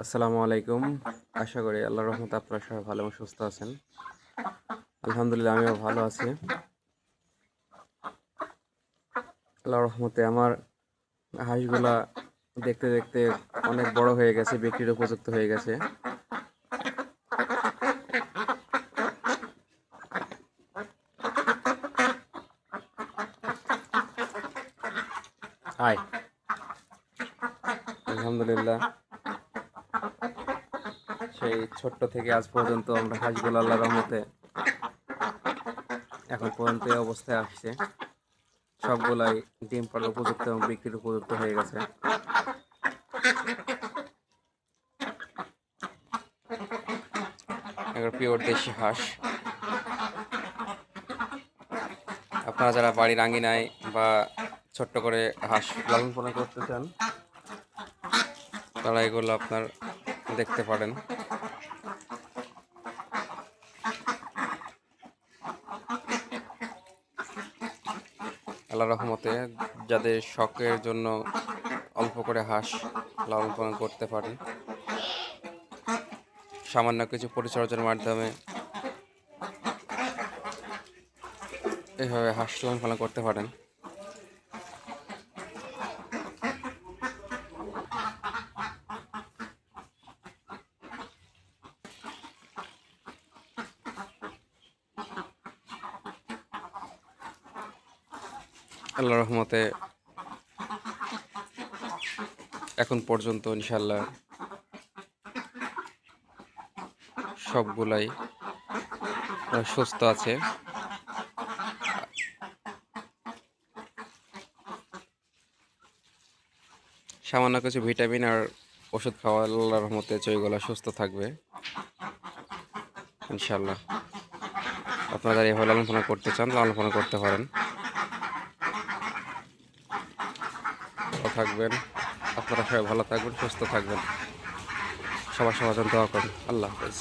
আসসালামু আলাইকুম। আশা করি আল্লাহর রহমতে আপনারা সবাই ভালো এবং সুস্থ আছেন। আলহামদুলিল্লাহ আমিও ভালো আছি। আল্লাহর রহমতে আমার হাঁসগুলা দেখতে দেখতে অনেক বড় হয়ে গেছে, বিক্রির উপযুক্ত হয়ে গেছে। হাই, আলহামদুলিল্লাহ সেই ছোট্ট থেকে আজ পর্যন্ত আমরা হাঁসগুলো আল্লাহর রহমতে এখন পর্যন্ত এই অবস্থায় আসছে। সবগুলাই ডিম পাড়ার উপযুক্ত এবং বিক্রির উপযুক্ত হয়ে গেছে। এগুলো পিওর দেশি হাঁস। আপনারা যারা বাড়ির আঙিনায় বা ছোট্ট করে হাঁস লালন পালন করতে চান তারা এগুলো আপনার দেখতে পারেন। আল্লাহর রহমতে যাদের শখের জন্য অল্প করে হাঁস লালন পালন করতে পারেন, সামান্য কিছু পরিচর্যার মাধ্যমে এইভাবে হাঁস লালন পালন করতে পারেন। আল্লাহর রহমতে এখন পর্যন্ত ইনশাল্লাহ সবগুলাই সুস্থ আছে। সামান্য কিছু ভিটামিন আর ওষুধ খাওয়া আল্লাহর রহমতে ওইগুলো সুস্থ থাকবে ইনশাল্লাহ। আপনারা এভাবে লালন পালন করতে চান, লালন পালন করতে পারেন। ভালো থাকবেন, আপনারা সবাই ভালো থাকবেন, সুস্থ থাকবেন। সবার সমাধান দোয়া করুন। আল্লাহ হাফেজ।